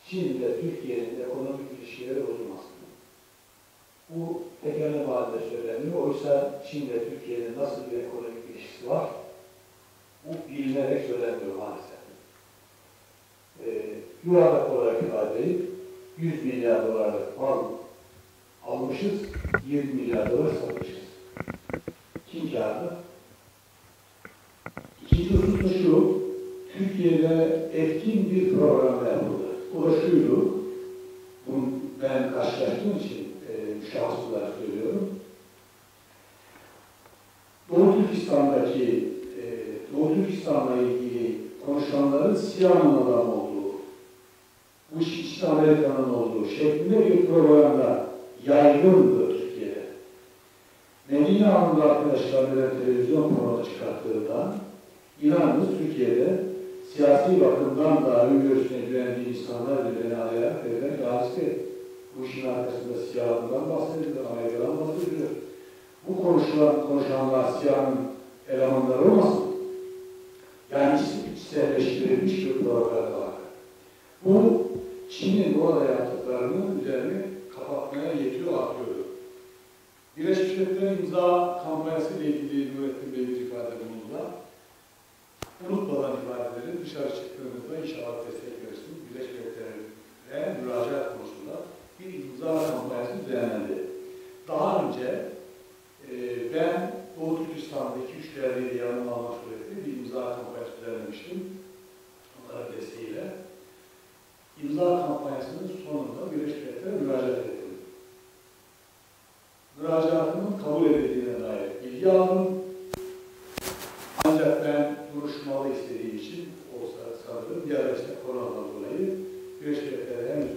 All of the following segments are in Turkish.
Çin ile Türkiye'nin ekonomik ilişkileri bozulmasın. Bu tekerleme halinde söyleniyor. Oysa Çin ile Türkiye'nin nasıl bir ekonomik ilişkisi var? Bu bilinerek söyleniyor maalesef. Yuvarlak olarak ifade edip 100 milyar dolarlık mal almışız, 20 milyar dolar satmışız. Kim kârlı? İkinci husus da şu, Türkiye'de etkin bir program yapıldı. O da şuydu, bunu ben karşılaştığım için şahıs olarak söylüyorum. Doğu Türkistan'la ilgili konuşanların Siyah'ın adamı olduğu, bu işte Amerika'nın olduğu şeklinde bir programda yaygındı Türkiye'de. Medine Hanım'da arkadaşlarıyla televizyon programı çıkarttığında İnanınız Türkiye'de siyasi bakımdan da öngörüsüne güvendiği insanlar üzerine ayarak verilen gazete. Bu işin arkasında siyahından bahsedilir, Amerika'dan bahsedilir. Bu konuşanlar siyahın elemanları olmasın? Yani içselleştirilmiş bir program var. Bu Çin'in orada yaptıklarının üzerine kapatmaya yetiyor, atıyordu. Birleşmiş Milletler'in imza kampanyası ile ilgili Nurettin Bey bir ifade bulundu. Unutmadan ifadeleri dışarı çıktığınızda inşallah destek verirsiniz. Birleşmiş Milletler'e müracaat konusunda bir imza kampanyası düzenlendi. Daha önce ben Doğu Türkistan'da 2-3 değerliyle yanıma almak suretiyle bir imza kampanyası düzenlemiştim. Onların desteğiyle. İmza kampanyasının sonunda Birleşmiş Milletler'e müracaat ettim. Müracaatımın kabul edildiğine dair bilgi aldım. Ancak ben duruşmalı istediği için olsa sanırım ya da işte koronadan dolayı Birleşmiş Milletler'e henüz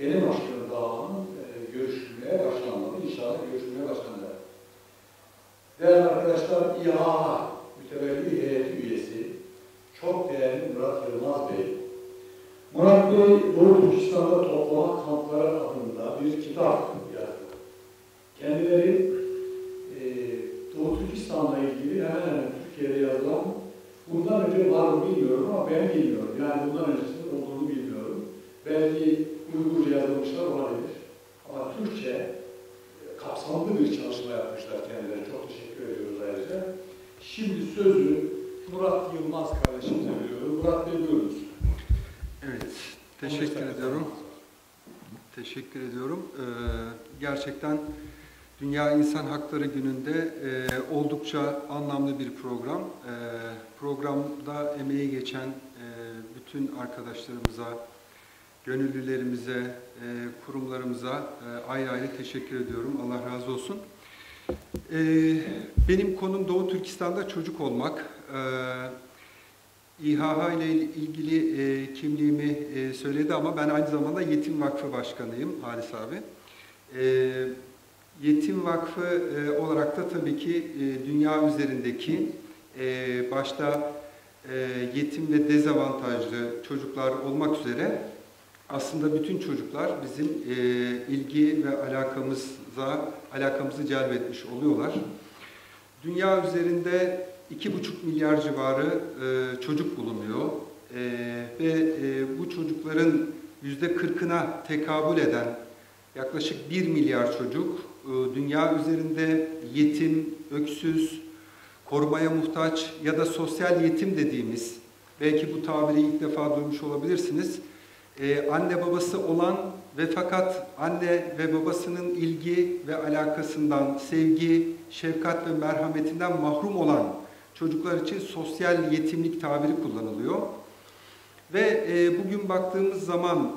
benim açtığım davanın görüşülmeye başlanmadı. İnşallah görüşülmeye başlandı. Değerli arkadaşlar, İHA mütevelli heyeti üyesi, çok değerli Murat Yılmaz Bey. Murat Bey, Doğu Türkistan'da toplama kampları adında bir kitap yazdı. Kendileri Doğu Türkistan'la ilgili hemen hemen Türkiye'de yazılan, bundan önce var mı bilmiyorum ama ben bilmiyorum. Yani bundan öncesinin olduğunu bilmiyorum. Belki Uygurca yazılmışlar olabilir. Ama Türkçe kapsamlı bir çalışma yapmışlar kendilerine. Çok teşekkür ediyoruz ayrıca. Şimdi sözü Murat Yılmaz kardeşimize veriyorum. Murat Bey buyurunuz. Evet, teşekkür ediyorum. Teşekkür ediyorum. Gerçekten Dünya İnsan Hakları Günü'nde oldukça anlamlı bir program. Programda emeği geçen bütün arkadaşlarımıza, gönüllülerimize, kurumlarımıza ayrı ayrı teşekkür ediyorum. Allah razı olsun. Benim konum Doğu Türkistan'da çocuk olmak. İHH ile ilgili kimliğimi söyledi ama ben aynı zamanda Yetim Vakfı Başkanıyım Halis abi. Yetim Vakfı olarak da tabii ki dünya üzerindeki başta yetim ve dezavantajlı çocuklar olmak üzere aslında bütün çocuklar bizim ilgi ve alakamızı celbetmiş oluyorlar. Dünya üzerinde 2,5 milyar civarı çocuk bulunuyor ve bu çocukların %40'ına tekabül eden yaklaşık 1 milyar çocuk dünya üzerinde yetim, öksüz, korumaya muhtaç ya da sosyal yetim dediğimiz, belki bu tabiri ilk defa duymuş olabilirsiniz, anne babası olan ve fakat anne ve babasının ilgi ve alakasından, sevgi, şefkat ve merhametinden mahrum olan çocuklar için sosyal yetimlik tabiri kullanılıyor. Ve bugün baktığımız zaman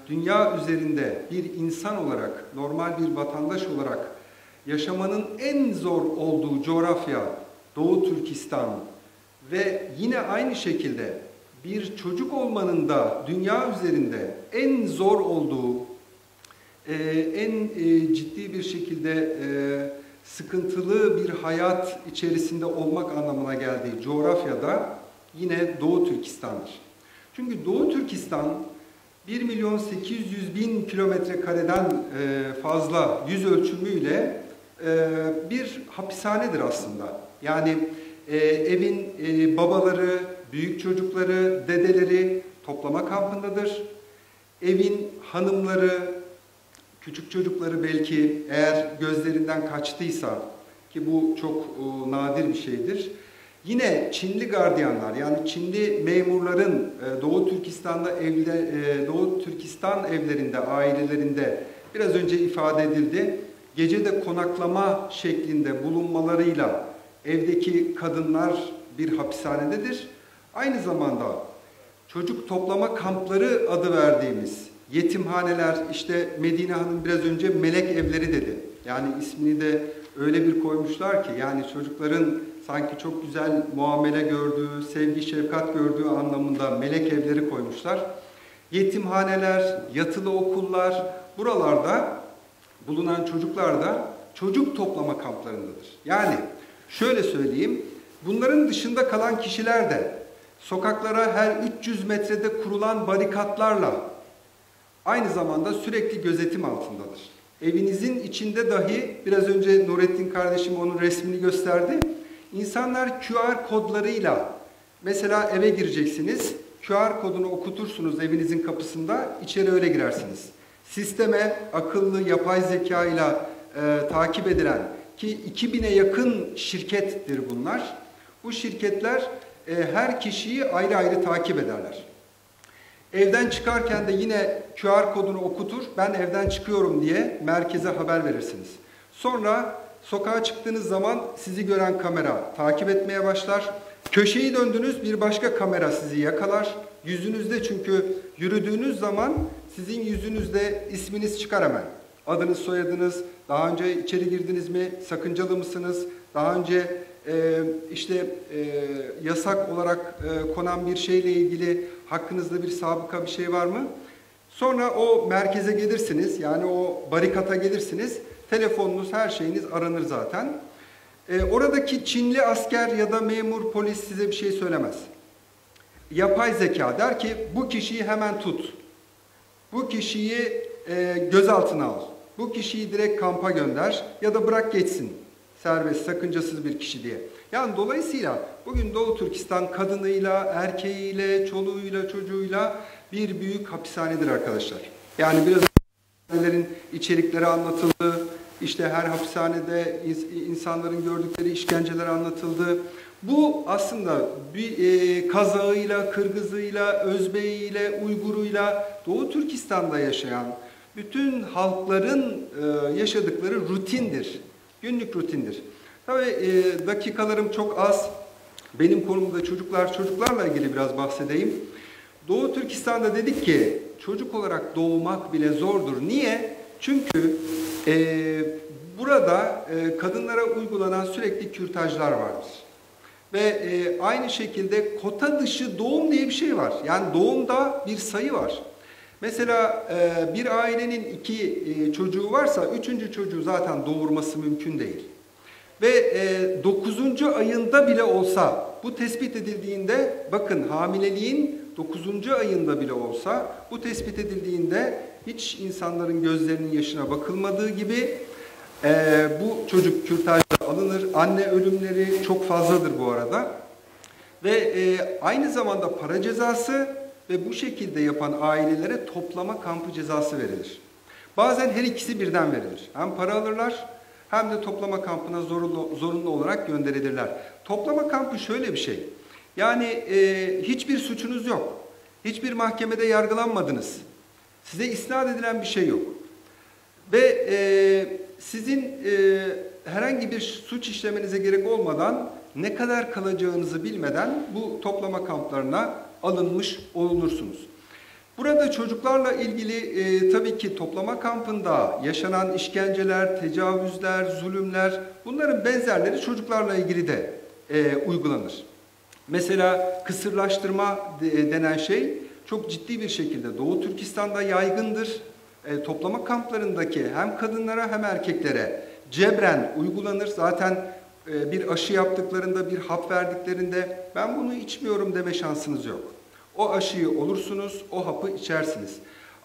dünya üzerinde bir insan olarak, normal bir vatandaş olarak yaşamanın en zor olduğu coğrafya Doğu Türkistan ve yine aynı şekilde bir çocuk olmanın da dünya üzerinde en zor olduğu, en ciddi bir şekilde sıkıntılı bir hayat içerisinde olmak anlamına geldiği coğrafyada yine Doğu Türkistan'dır. Çünkü Doğu Türkistan 1.800.000 kilometre kareden fazla yüz ölçümüyle bir hapishanedir aslında. Yani evin babaları, büyük çocukları, dedeleri toplama kampındadır. evin hanımları, küçük çocukları belki eğer gözlerinden kaçtıysa, ki bu çok nadir bir şeydir. Yine Çinli gardiyanlar, yani Çinli memurların Doğu Türkistan evlerinde, ailelerinde biraz önce ifade edildi. Gecede konaklama şeklinde bulunmalarıyla evdeki kadınlar bir hapishanededir. Aynı zamanda çocuk toplama kampları adı verdiğimiz yetimhaneler, işte Medine Hanım biraz önce melek evleri dedi. Yani ismini de öyle bir koymuşlar ki, yani çocukların sanki çok güzel muamele gördüğü, sevgi, şefkat gördüğü anlamında melek evleri koymuşlar. Yetimhaneler, yatılı okullar, buralarda bulunan çocuklar da çocuk toplama kamplarındadır. Yani şöyle söyleyeyim, bunların dışında kalan kişiler de sokaklara her 300 metrede kurulan barikatlarla aynı zamanda sürekli gözetim altındadır. Evinizin içinde dahi, biraz önce Nurettin kardeşim onun resmini gösterdi. İnsanlar QR kodlarıyla, mesela eve gireceksiniz, QR kodunu okutursunuz evinizin kapısında, içeri öyle girersiniz. Sisteme akıllı yapay zeka ile takip edilen, ki 2000'e yakın şirkettir bunlar. Bu şirketler her kişiyi ayrı ayrı takip ederler. Evden çıkarken de yine QR kodunu okutur, ben evden çıkıyorum diye merkeze haber verirsiniz. Sonra sokağa çıktığınız zaman sizi gören kamera takip etmeye başlar. Köşeyi döndünüz, bir başka kamera sizi yakalar. Yüzünüzde, çünkü yürüdüğünüz zaman sizin yüzünüzde isminiz çıkar hemen. Adınız, soyadınız, daha önce içeri girdiniz mi, sakıncalı mısınız, daha önce yasak olarak konan bir şeyle ilgili hakkınızda bir sabıka, bir şey var mı? Sonra o merkeze gelirsiniz, yani o barikata gelirsiniz, telefonunuz, her şeyiniz aranır zaten. Oradaki Çinli asker ya da memur, polis size bir şey söylemez. Yapay zeka der ki, bu kişiyi hemen tut, bu kişiyi gözaltına al, bu kişiyi direkt kampa gönder ya da bırak geçsin, serbest, sakıncasız bir kişi diye. Yani dolayısıyla bugün Doğu Türkistan kadınıyla, erkeğiyle, çoluğuyla, çocuğuyla bir büyük hapishanedir arkadaşlar. Yani biraz hapishanelerin içerikleri anlatıldı, işte her hapishanede insanların gördükleri işkenceler anlatıldı. Bu aslında bir Kazağıyla, Kırgızıyla, Özbeğiyle, Uyguruyla Doğu Türkistan'da yaşayan bütün halkların yaşadıkları rutindir. Günlük rutindir. Tabii dakikalarım çok az. Benim konumda çocuklarla ilgili biraz bahsedeyim. Doğu Türkistan'da dedik ki çocuk olarak doğmak bile zordur. Niye? Çünkü burada kadınlara uygulanan sürekli kürtajlar vardır. Ve aynı şekilde kota dışı doğum diye bir şey var. Yani doğumda bir sayı var. Mesela bir ailenin 2 çocuğu varsa 3. çocuğu zaten doğurması mümkün değil. Ve 9. ayında bile olsa bu tespit edildiğinde, bakın hamileliğin 9. ayında bile olsa bu tespit edildiğinde hiç insanların gözlerinin yaşına bakılmadığı gibi bu çocuk kürtajla alınır. Anne ölümleri çok fazladır bu arada. Ve aynı zamanda para cezası ve bu şekilde yapan ailelere toplama kampı cezası verilir. Bazen her ikisi birden verilir. Hem para alırlar hem de toplama kampına zorunlu olarak gönderilirler. Toplama kampı şöyle bir şey. Yani hiçbir suçunuz yok. Hiçbir mahkemede yargılanmadınız. Size isnat edilen bir şey yok. Ve sizin herhangi bir suç işlemenize gerek olmadan, ne kadar kalacağınızı bilmeden bu toplama kamplarına alınmış olunursunuz. Burada çocuklarla ilgili tabii ki toplama kampında yaşanan işkenceler, tecavüzler, zulümler, bunların benzerleri çocuklarla ilgili de uygulanır. Mesela kısırlaştırma denen şey çok ciddi bir şekilde Doğu Türkistan'da yaygındır. Toplama kamplarındaki hem kadınlara hem erkeklere cebren uygulanır. Zaten bir aşı yaptıklarında, bir hap verdiklerinde ben bunu içmiyorum deme şansınız yok. O aşıyı olursunuz, o hapı içersiniz.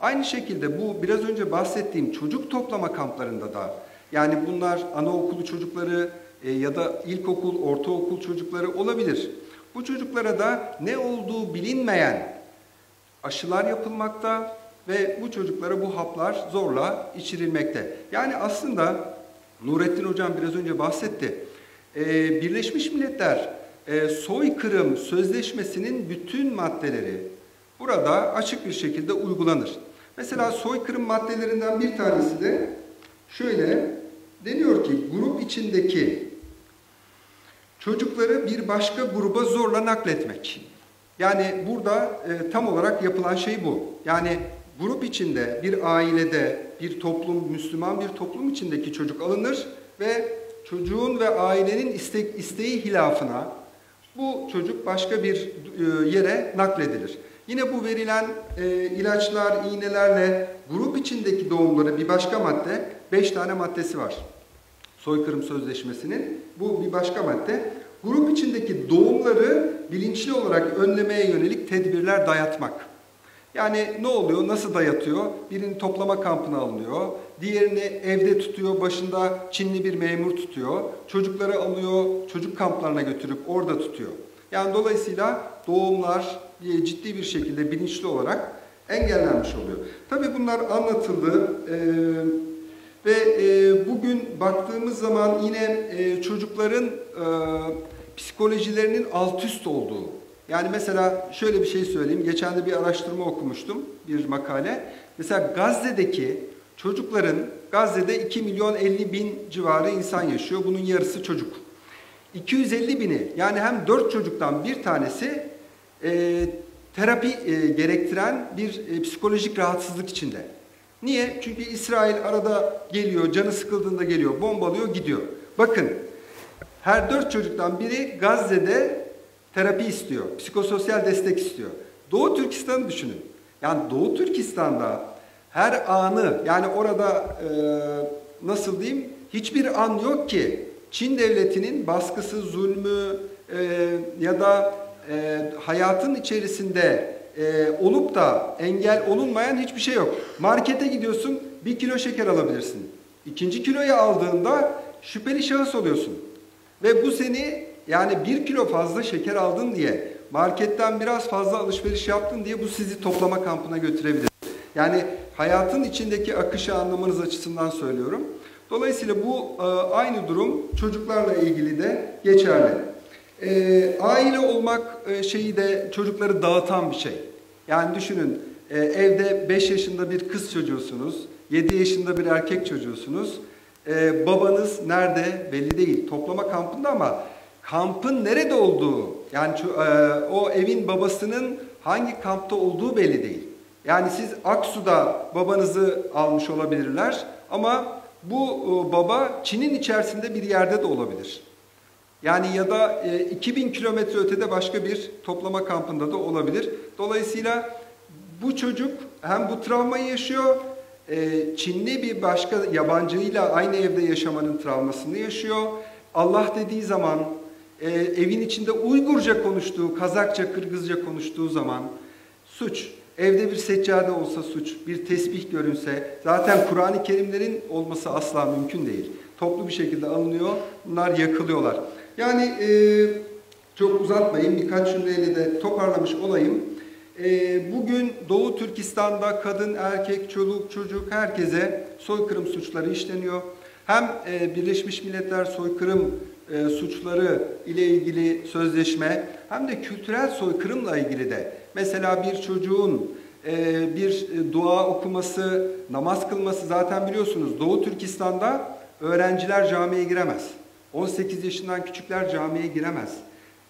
Aynı şekilde bu biraz önce bahsettiğim çocuk toplama kamplarında da, yani bunlar anaokulu çocukları ya da ilkokul, ortaokul çocukları olabilir. Bu çocuklara da ne olduğu bilinmeyen aşılar yapılmakta ve bu çocuklara bu haplar zorla içirilmekte. Yani aslında Nurettin Hocam biraz önce bahsetti. Birleşmiş Milletler soykırım sözleşmesinin bütün maddeleri burada açık bir şekilde uygulanır. Mesela soykırım maddelerinden bir tanesi de şöyle deniyor ki grup içindeki çocukları bir başka gruba zorla nakletmek. Yani burada tam olarak yapılan şey bu. Yani grup içinde, bir ailede, bir toplum, Müslüman bir toplum içindeki çocuk alınır ve çocuğun ve ailenin isteği hilafına bu çocuk başka bir yere nakledilir. Yine bu verilen ilaçlar, iğnelerle grup içindeki doğumları bir başka madde, 5 tane maddesi var. Soykırım Sözleşmesi'nin bu bir başka madde. Grup içindeki doğumları bilinçli olarak önlemeye yönelik tedbirler dayatmak. Yani ne oluyor, nasıl dayatıyor? Birini toplama kampına alınıyor, diğerini evde tutuyor, başında Çinli bir memur tutuyor, çocukları alıyor, çocuk kamplarına götürüp orada tutuyor. Yani dolayısıyla doğumlar ciddi bir şekilde bilinçli olarak engellenmiş oluyor. Tabii bunlar anlatıldı ve bugün baktığımız zaman yine çocukların psikolojilerinin alt üst olduğu. Yani mesela şöyle bir şey söyleyeyim. Geçen de bir araştırma okumuştum, bir makale. Mesela Gazze'deki çocukların, Gazze'de 2 milyon 50 bin civarı insan yaşıyor. Bunun yarısı çocuk. 250 bini, yani hem 4 çocuktan bir tanesi terapi gerektiren bir psikolojik rahatsızlık içinde. Niye? Çünkü İsrail arada geliyor, canı sıkıldığında geliyor, bombalıyor, gidiyor. Bakın, her 4 çocuktan biri Gazze'de terapi istiyor, psikososyal destek istiyor. Doğu Türkistan'ı düşünün. Yani Doğu Türkistan'da her anı, yani orada nasıl diyeyim, hiçbir an yok ki Çin devletinin baskısı, zulmü ya da hayatın içerisinde olup da engel olunmayan hiçbir şey yok. Markete gidiyorsun, 1 kilo şeker alabilirsin. 2. kiloyu aldığında şüpheli şahıs oluyorsun. Ve bu seni, yani 1 kilo fazla şeker aldın diye, marketten biraz fazla alışveriş yaptın diye bu sizi toplama kampına götürebilir. Yani hayatın içindeki akışı anlamanız açısından söylüyorum. Dolayısıyla bu aynı durum çocuklarla ilgili de geçerli. Aile olmak şeyi de çocukları dağıtan bir şey. Yani düşünün, evde 5 yaşında bir kız çocuğusunuz, 7 yaşında bir erkek çocuğusunuz. Babanız nerede belli değil, toplama kampında, ama kampın nerede olduğu, yani o evin babasının hangi kampta olduğu belli değil. Yani siz Aksu'da babanızı almış olabilirler ama bu baba Çin'in içerisinde bir yerde de olabilir. Yani ya da 2000 kilometre ötede başka bir toplama kampında da olabilir. Dolayısıyla bu çocuk hem bu travmayı yaşıyor, Çinli bir başka yabancıyla aynı evde yaşamanın travmasını yaşıyor. Allah dediği zaman, evin içinde Uygurca konuştuğu, Kazakça, Kırgızca konuştuğu zaman suç. Evde bir seccade olsa suç, bir tesbih görünse, zaten Kur'an-ı Kerimlerin olması asla mümkün değil. Toplu bir şekilde alınıyor, bunlar yakılıyorlar. Yani çok uzatmayayım, birkaç cümleyle de toparlamış olayım. Bugün Doğu Türkistan'da kadın, erkek, çoluk, çocuk herkese soykırım suçları işleniyor. Hem Birleşmiş Milletler soykırım suçları ile ilgili sözleşme, hem de kültürel soykırımla ilgili de. Mesela bir çocuğun bir dua okuması, namaz kılması, zaten biliyorsunuz Doğu Türkistan'da öğrenciler camiye giremez. 18 yaşından küçükler camiye giremez.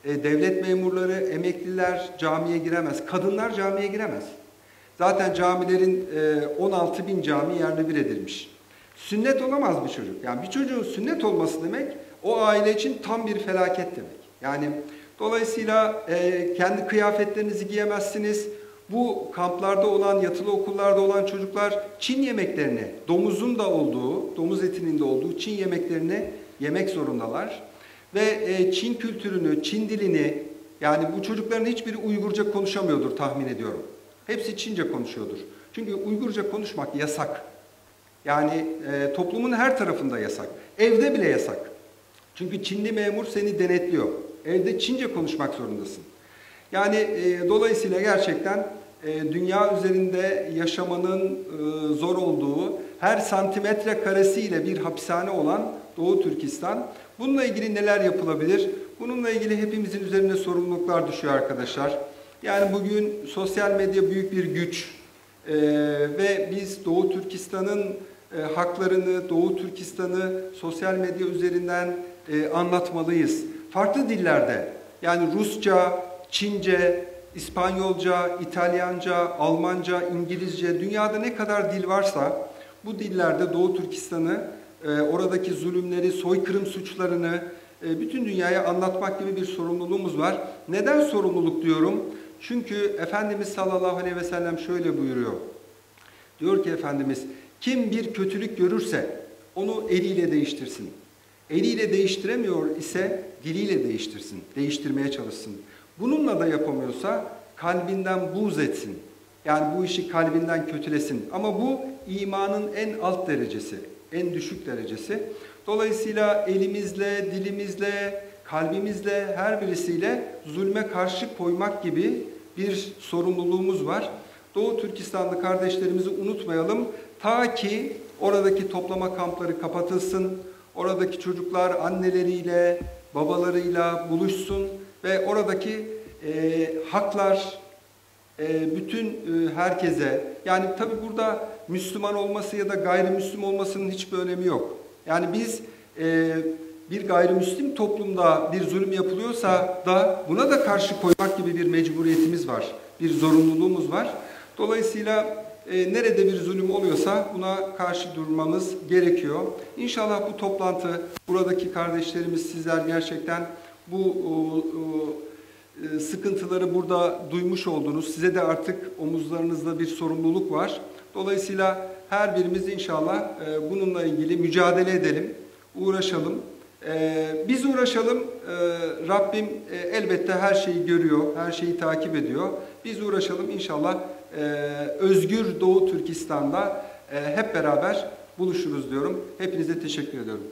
Devlet memurları, emekliler camiye giremez. Kadınlar camiye giremez. Zaten camilerin 16 bin cami yerle bir edilmiş. Sünnet olamaz bir çocuk. Yani bir çocuğun sünnet olması demek, o aile için tam bir felaket demek. Yani dolayısıyla kendi kıyafetlerinizi giyemezsiniz. Bu kamplarda olan, yatılı okullarda olan çocuklar Çin yemeklerini, domuzun da olduğu, domuz etinin de olduğu Çin yemeklerini yemek zorundalar. Ve Çin kültürünü, Çin dilini, yani bu çocukların hiçbiri Uygurca konuşamıyordur tahmin ediyorum. Hepsi Çince konuşuyordur. Çünkü Uygurca konuşmak yasak. Yani toplumun her tarafında yasak. Evde bile yasak. Çünkü Çinli memur seni denetliyor. Evde Çince konuşmak zorundasın. Yani dolayısıyla gerçekten dünya üzerinde yaşamanın zor olduğu, her santimetre karesiyle bir hapishane olan Doğu Türkistan. Bununla ilgili neler yapılabilir? Bununla ilgili hepimizin üzerine sorumluluklar düşüyor arkadaşlar. Yani bugün sosyal medya büyük bir güç ve biz Doğu Türkistan'ın haklarını, Doğu Türkistan'ı sosyal medya üzerinden anlatmalıyız. Farklı dillerde, yani Rusça, Çince, İspanyolca, İtalyanca, Almanca, İngilizce, dünyada ne kadar dil varsa bu dillerde Doğu Türkistan'ı, oradaki zulümleri, soykırım suçlarını bütün dünyaya anlatmak gibi bir sorumluluğumuz var. Neden sorumluluk diyorum? Çünkü Efendimiz sallallahu aleyhi ve sellem şöyle buyuruyor. Diyor ki Efendimiz, kim bir kötülük görürse onu eliyle değiştirsin. Eliyle değiştiremiyor ise diliyle değiştirsin, değiştirmeye çalışsın. Bununla da yapamıyorsa kalbinden buğz etsin. Yani bu işi kalbinden kötülesin. Ama bu imanın en alt derecesi, en düşük derecesi. Dolayısıyla elimizle, dilimizle, kalbimizle, her birisiyle zulme karşı koymak gibi bir sorumluluğumuz var. Doğu Türkistanlı kardeşlerimizi unutmayalım. Ta ki oradaki toplama kampları kapatılsın, oradaki çocuklar anneleriyle, babalarıyla buluşsun ve oradaki haklar bütün herkese, yani tabi burada Müslüman olması ya da gayrimüslim olmasının hiçbir önemi yok. Yani biz bir gayrimüslim toplumda bir zulüm yapılıyorsa da buna da karşı koymak gibi bir mecburiyetimiz var, bir zorunluluğumuz var. Dolayısıyla nerede bir zulüm oluyorsa buna karşı durmamız gerekiyor. İnşallah bu toplantı, buradaki kardeşlerimiz, sizler gerçekten bu sıkıntıları burada duymuş oldunuz. Size de artık omuzlarınızda bir sorumluluk var. Dolayısıyla her birimiz inşallah bununla ilgili mücadele edelim, uğraşalım. Biz uğraşalım, Rabbim elbette her şeyi görüyor, her şeyi takip ediyor. Biz uğraşalım inşallah özgür Doğu Türkistan'da hep beraber buluşuruz diyorum. Hepinize teşekkür ediyorum.